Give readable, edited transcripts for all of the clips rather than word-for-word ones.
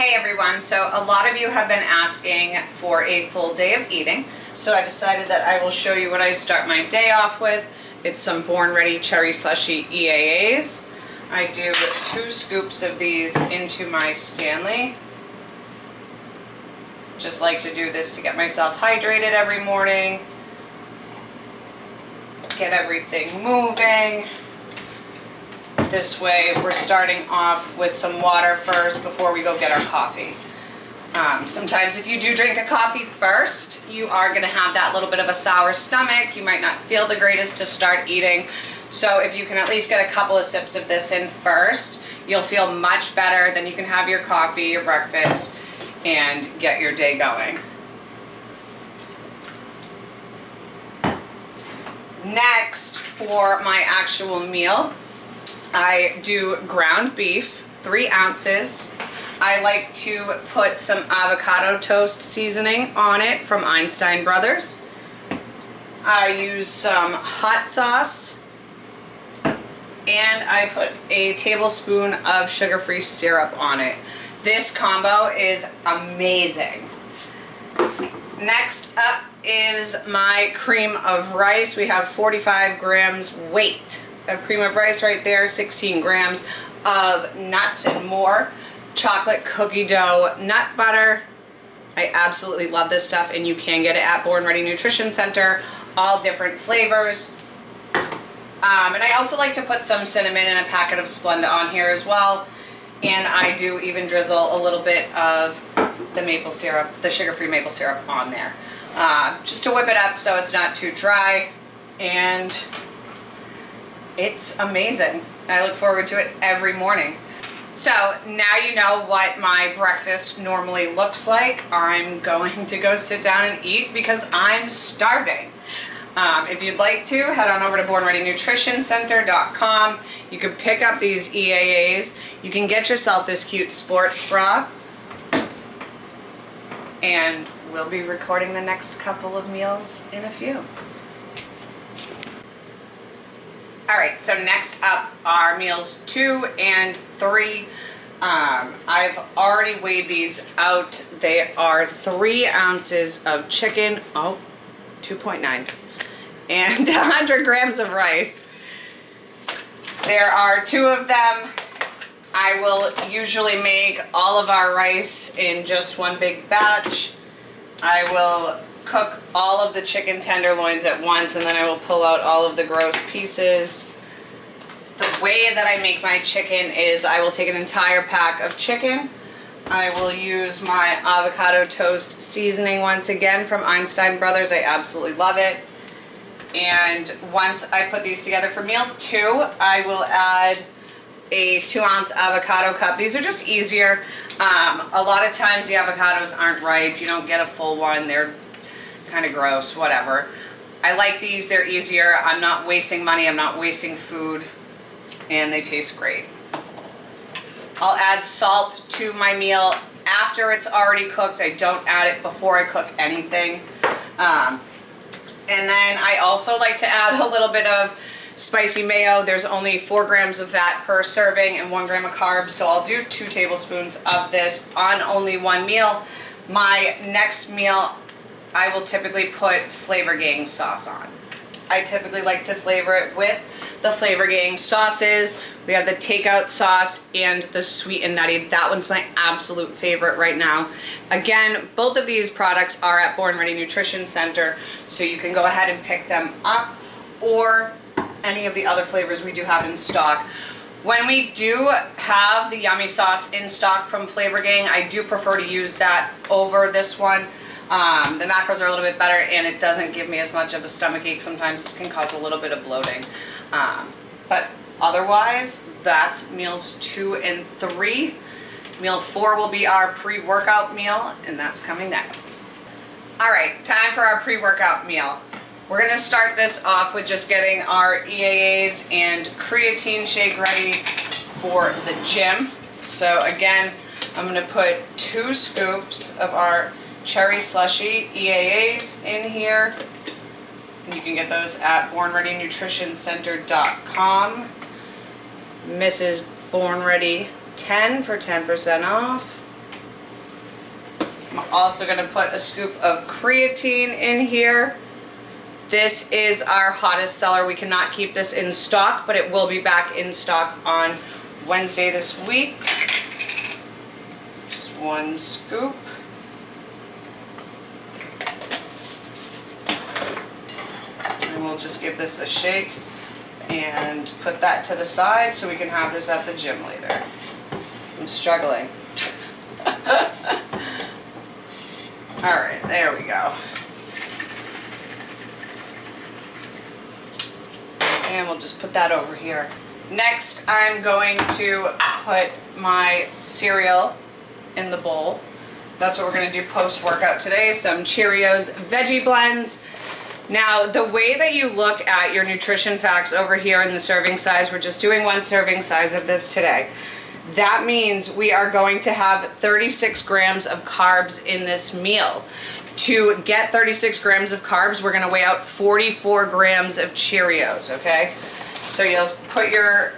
Hey everyone, so a lot of you have been asking for a full day of eating, so I decided that I will show you what I start my day off with. It's some Born Ready Cherry Slushy EAAs. I do 2 scoops of these into my Stanley. Just like to do this to get myself hydrated every morning, get everything moving. This way we're starting off with some water first before we go get our coffee. Sometimes if you do drink a coffee first, you are going to have that little bit of a sour stomach. You might not feel the greatest to start eating. So if you can at least get a couple of sips of this in first, you'll feel much better. Then you can have your coffee, your breakfast, and get your day going. Next, for my actual meal, I do ground beef, 3 ounces. I like to put some avocado toast seasoning on it from Einstein Brothers. I use some hot sauce, and I put a tablespoon of sugar-free syrup on it. This combo is amazing. Next up is my cream of rice. We have 45 grams weight of cream of rice right there, 16 grams of nuts and more, chocolate cookie dough nut butter. I absolutely love this stuff, and you can get it at Born Ready Nutrition Center, all different flavors. And I also like to put some cinnamon and a packet of Splenda on here as well. And I do even drizzle a little bit of the maple syrup, the sugar-free maple syrup on there, just to whip it up so it's not too dry. And it's amazing. I look forward to it every morning. So now you know what my breakfast normally looks like. I'm going to go sit down and eat because I'm starving. If you'd like to, head on over to bornreadynutritioncenter.com. You can pick up these EAAs. You can get yourself this cute sports bra. And we'll be recording the next couple of meals in a few. Alright, so next up are meals 2 and 3. I've already weighed these out. They are 3 ounces of chicken, 2.9, and 100 grams of rice. There are 2 of them. I will usually make all of our rice in just one big batch. I will cook all of the chicken tenderloins at once, and then I will pull out all of the gross pieces. The way that I make my chicken is I will take an entire pack of chicken. I will use my avocado toast seasoning once again from Einstein Brothers. I absolutely love it. And once I put these together for meal 2, I will add a 2-ounce avocado cup. These are just easier. A lot of times the avocados aren't ripe. You don't get a full one. They're kind of gross, whatever. I like these. They're easier. I'm not wasting money. I'm not wasting food. And they taste great. I'll add salt to my meal after it's already cooked. I don't add it before I cook anything. And then I also like to add a little bit of spicy mayo. There's only 4 grams of fat per serving and 1 gram of carbs, so I'll do 2 tablespoons of this on only one meal. My next meal, I will typically put Flavor Gang sauce on. I typically like to flavor it with the Flavor Gang sauces. We have the takeout sauce and the sweet and nutty. That one's my absolute favorite right now. Again, both of these products are at Born Ready Nutrition Center, so you can go ahead and pick them up, or any of the other flavors we do have in stock. When we do have the yummy sauce in stock from Flavor Gang, I do prefer to use that over this one. The macros are a little bit better, and it doesn't give me as much of a stomach ache. Sometimes this can cause a little bit of bloating. But otherwise, that's meals 2 and 3. Meal 4 will be our pre-workout meal, and that's coming next. All right, time for our pre-workout meal. We're going to start this off with just getting our EAAs and creatine shake ready for the gym. So again, I'm going to put 2 scoops of our Cherry Slushy EAAs in here. And you can get those at bornreadynutritioncenter.com. Mrs. Born Ready 10 for 10% off. I'm also going to put a scoop of creatine in here. This is our hottest seller. We cannot keep this in stock, but it will be back in stock on Wednesday this week. Just 1 scoop. And we'll just give this a shake and put that to the side so we can have this at the gym later. I'm struggling. All right, there we go. And we'll just put that over here. Next, I'm going to put my cereal in the bowl. That's what we're gonna do post-workout today. Some Cheerios veggie blends. Now, the way that you look at your nutrition facts over here in the serving size, we're just doing 1 serving size of this today. That means we are going to have 36 grams of carbs in this meal. To get 36 grams of carbs, we're gonna weigh out 44 grams of Cheerios, okay? So you'll put your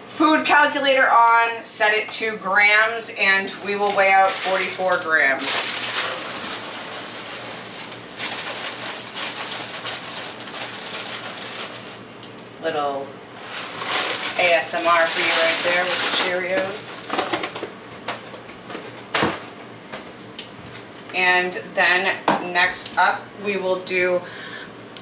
food calculator on, set it to grams, and we will weigh out 44 grams. Little ASMR for you right there with the Cheerios. And then next up, we will do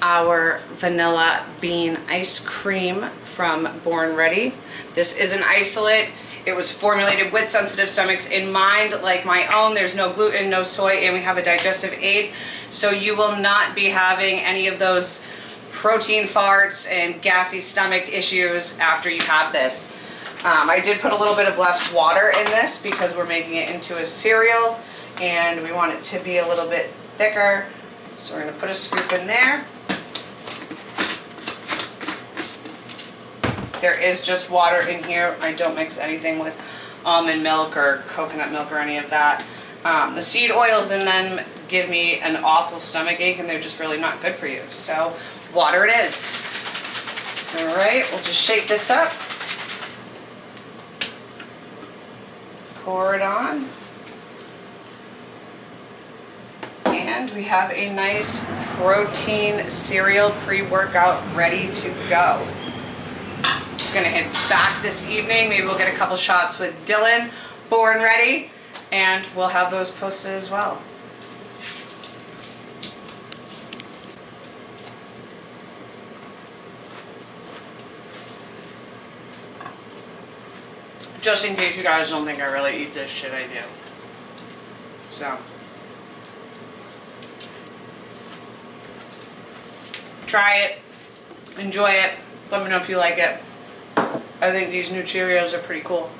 our vanilla bean ice cream from Born Ready. This is an isolate. It was formulated with sensitive stomachs in mind, like my own. There's no gluten, no soy, and we have a digestive aid. So you will not be having any of those protein farts and gassy stomach issues after you have this. I did put a little bit of less water in this because we're making it into a cereal and we want it to be a little bit thicker. So we're going to put a scoop in there. There is just water in here. I don't mix anything with almond milk or coconut milk or any of that. The seed oils in them give me an awful stomach ache and they're just really not good for you. So water it is. All right, we'll just shake this up. Pour it on. And we have a nice protein cereal pre-workout ready to go. Gonna head back this evening. Maybe we'll get a couple shots with Dylan, Born Ready, and we'll have those posted as well. Just in case you guys don't think I really eat this shit, I do. So. Try it, enjoy it, let me know if you like it. I think these new Cheerios are pretty cool.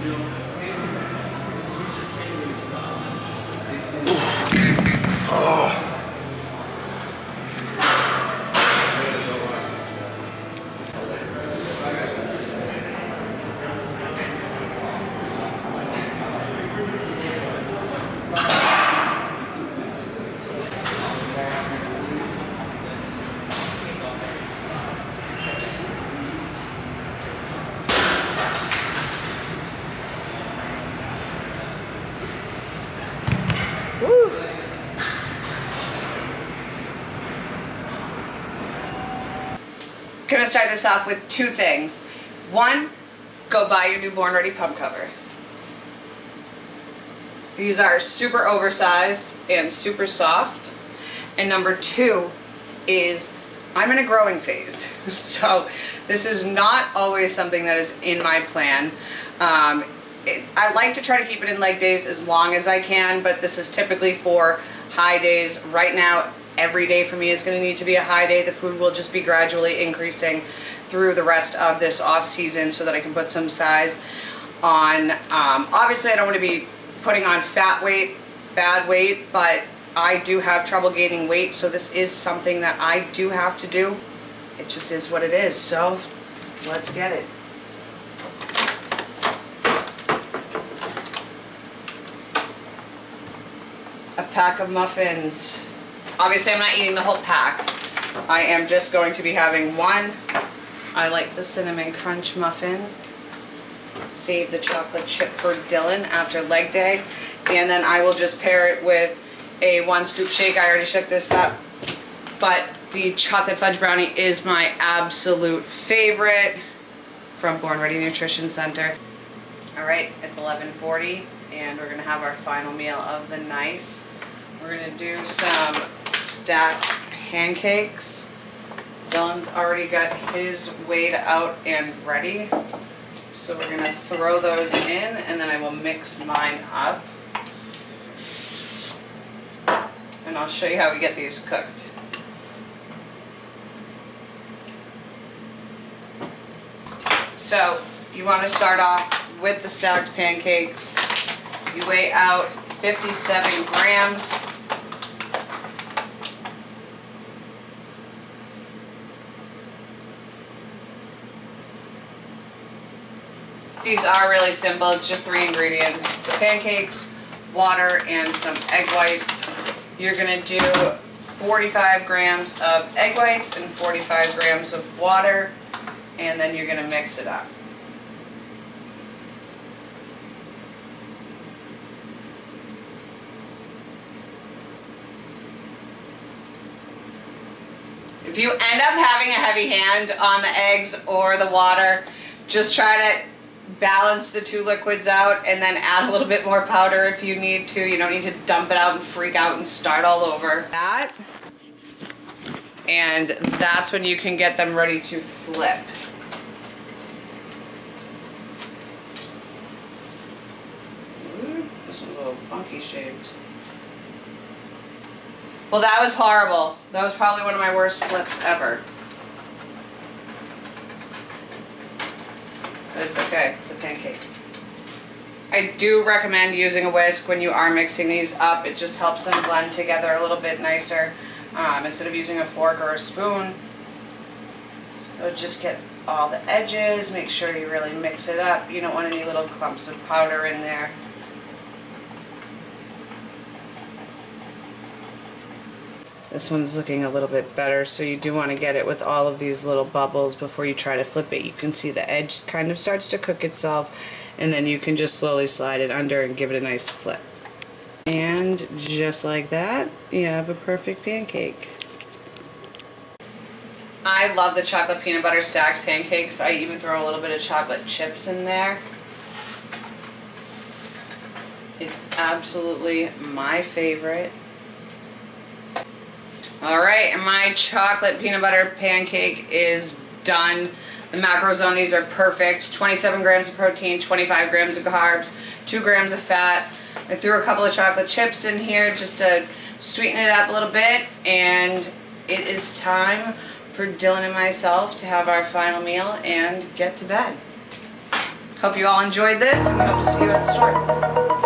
Woo. Gonna start this off with two things. One, go buy your new Born Ready pump cover. These are super oversized and super soft. And number two is I'm in a growing phase. So this is not always something that is in my plan. I like to try to keep it in leg days as long as I can, but this is typically for high days. Right now, every day for me is going to need to be a high day. The food will just be gradually increasing through the rest of this off season so that I can put some size on. Obviously, I don't want to be putting on fat weight, bad weight, but I do have trouble gaining weight, so this is something that I do have to do. It just is what it is, so let's get it. A pack of muffins. Obviously, I'm not eating the whole pack. I am just going to be having one. I like the cinnamon crunch muffin. Save the chocolate chip for Dylan after leg day. And then I will just pair it with a 1 scoop shake. I already shook this up. But the chocolate fudge brownie is my absolute favorite from Born Ready Nutrition Center. All right, it's 11:40 and we're gonna have our final meal of the night. We're gonna do some stacked pancakes. Dylan's already got his weighed out and ready. So we're gonna throw those in and then I will mix mine up. And I'll show you how we get these cooked. So you wanna start off with the stacked pancakes. You weigh out 57 grams. These are really simple. It's just 3 ingredients. It's the pancakes, water, and some egg whites. You're gonna do 45 grams of egg whites and 45 grams of water, and then you're gonna mix it up. If you end up having a heavy hand on the eggs or the water, just try to balance the 2 liquids out and then add a little bit more powder if you need to. You don't need to dump it out and freak out and start all over. That, and that's when you can get them ready to flip. Ooh, this one's a little funky shaped. Well, that was horrible. That was probably one of my worst flips ever. But it's okay, it's a pancake. I do recommend using a whisk when you are mixing these up. It just helps them blend together a little bit nicer instead of using a fork or a spoon. So just get all the edges, make sure you really mix it up. You don't want any little clumps of powder in there. This one's looking a little bit better, so you do want to get it with all of these little bubbles before you try to flip it. You can see the edge kind of starts to cook itself, and then you can just slowly slide it under and give it a nice flip. And just like that, you have a perfect pancake. I love the chocolate peanut butter stacked pancakes. I even throw a little bit of chocolate chips in there. It's absolutely my favorite. Alright, and my chocolate peanut butter pancake is done. The macros on these are perfect. 27 grams of protein, 25 grams of carbs, 2 grams of fat. I threw a couple of chocolate chips in here just to sweeten it up a little bit. And it is time for Dylan and myself to have our final meal and get to bed. Hope you all enjoyed this, and we hope to see you at the store.